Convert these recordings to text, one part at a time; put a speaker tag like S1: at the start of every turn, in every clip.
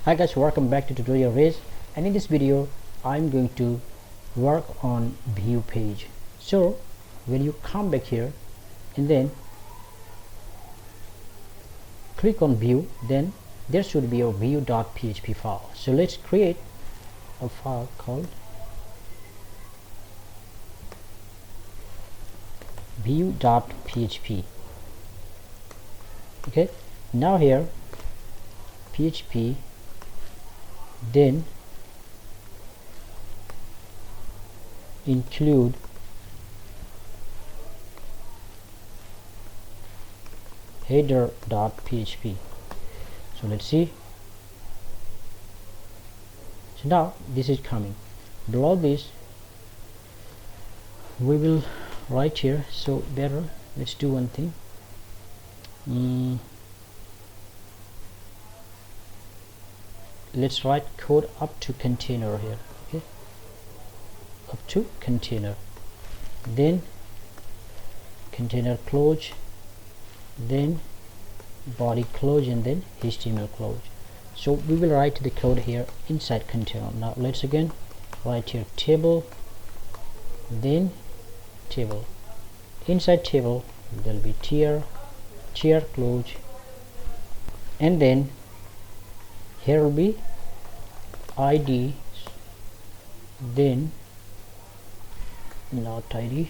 S1: Hi guys, welcome back to tutorial Race, and in this video I'm going to work on view page. So when you come back here and then click on view, then there should be a view.php file. So let's create a file called view.php. okay, now here PHP, then include header.php. so let's see. So now this is coming. Below this we will write here, so better let's do one thing. Let's write code up to container here. Okay, up to container, then container close, then body close, and then HTML close. So we will write the code here inside container. Now let's again write here table, then table. Inside table there will be tier close, and then here will be ID, then not ID,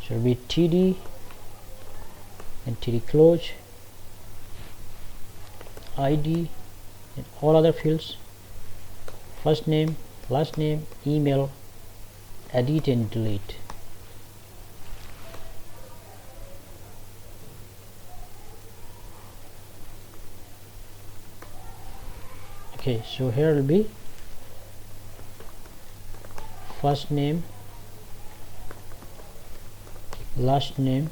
S1: so it will be TD and TD close, ID and all other fields, first name, last name, email, edit and delete. Okay, so here will be first name, last name,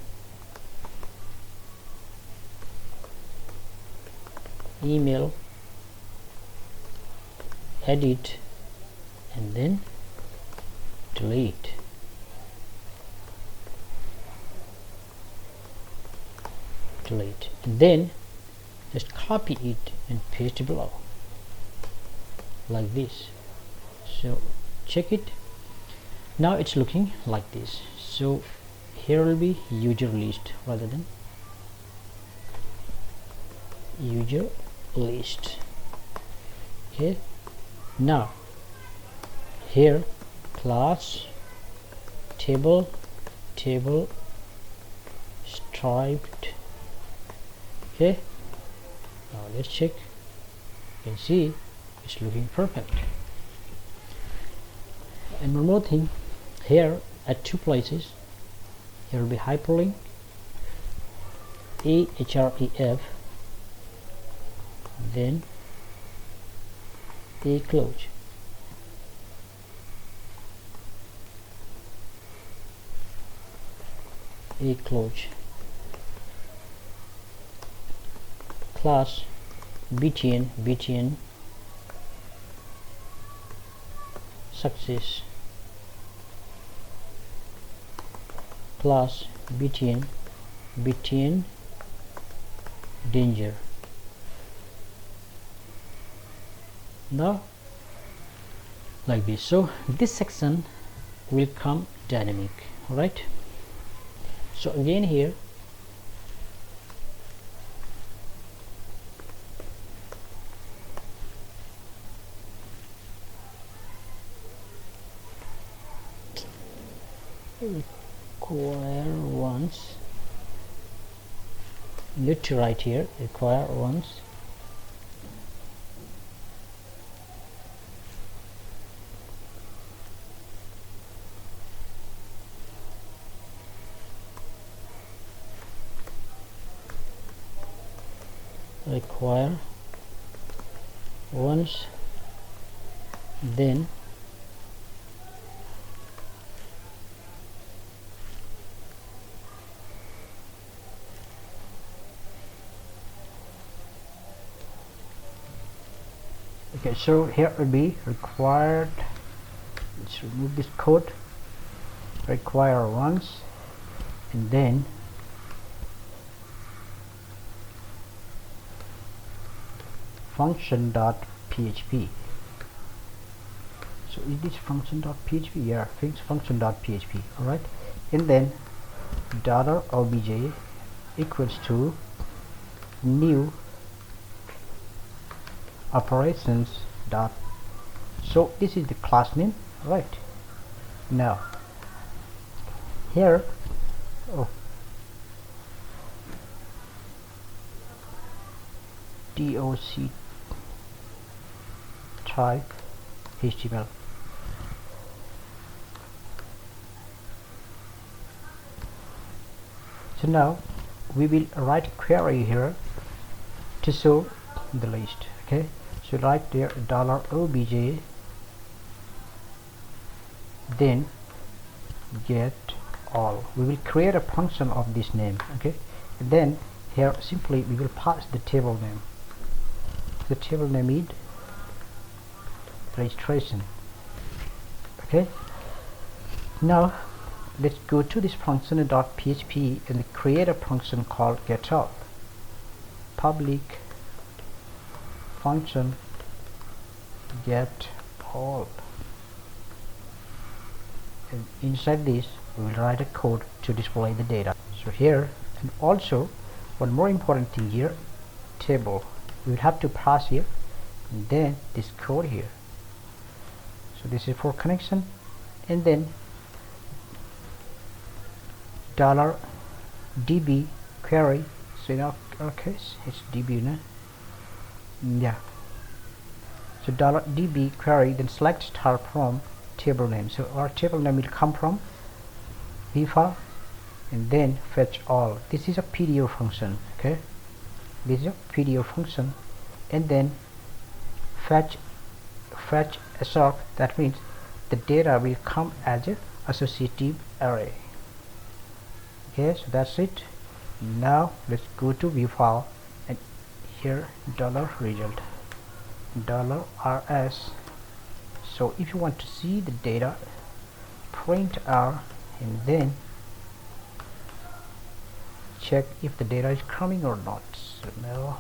S1: email, edit and then delete. And then just copy it and paste it below like this. So check it. Now it's looking like this. So here will be user list rather than user list. Okay, now here class table striped. Okay, now let's check. You can see it's looking perfect. And one more thing, here at two places here will be hyperlink href, then a close. Class btn success, class btn danger. Now like this. So this section will come dynamic. All right, so again here require once, need to write here require once, require once, then okay, so here will be required. Let's remove this code. Require once, and then function.php. So is this function.php? Yeah, function.php. all right, and then $obj equals to new operations dot. So this is the class name, right? Now here, DOC type HTML. So now we will write a query here to show the list. Okay, so write there $obj, then get all. We will create a function of this name. Okay, and then here simply we will pass the table name. The table name is registration. Okay, now let's go to this function.php and create a function called getAll. Public function getAll, and inside this we will write a code to display the data. So here, and also one more important thing here, table. We will have to pass here and then this code here. So this is for connection, and then $db query. So in our case it's db, no? Yeah. So $db query, then select star from table name. So our table name will come from vfile and then fetch all. This is a PDO function. Okay, this is a PDO function, and then fetch assert. That means the data will come as a associative array. Okay, so that's it. Now let's go to view file, and here $result $rs. So if you want to see the data, print r and then check if the data is coming or not. So now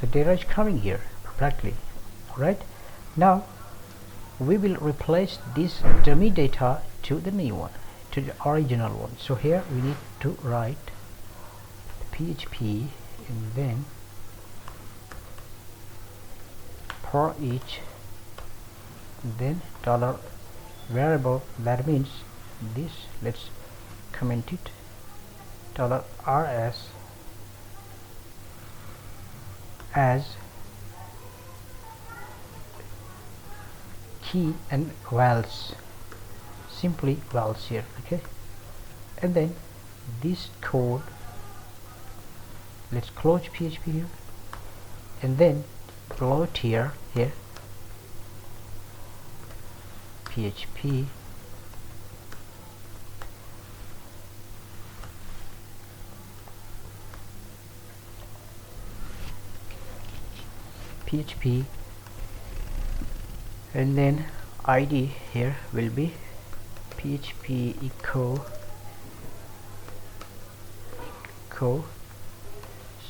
S1: so data is coming here correctly. Alright, now we will replace this dummy data to the new one, to the original one. So here we need to write PHP and then for each, then $variable. That means this, let's comment it, $rs as key and vals, simply vals here. Okay, and then this code, let's close PHP here, and then below it here PHP and then ID here will be PHP echo.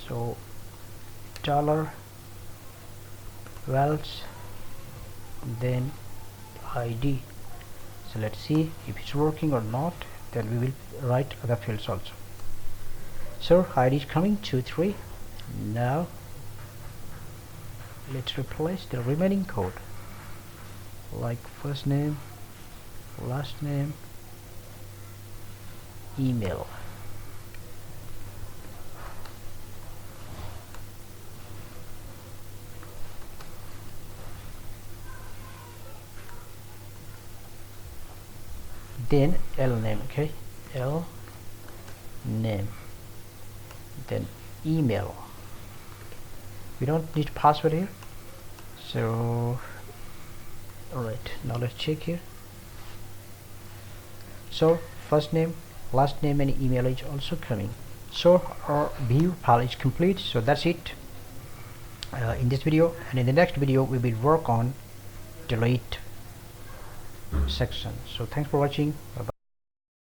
S1: So $vals then ID. So let's see if it's working or not, then we will write other fields also. So ID is coming 2 3. Now let's replace the remaining code, like first name, last name, email. Then L name. Okay, L name, then email. We don't need password here. So alright, now let's check here. So first name, last name and email is also coming. So our view file is complete. So that's it in this video, and in the next video we will work on delete section. So thanks for watching. Bye bye.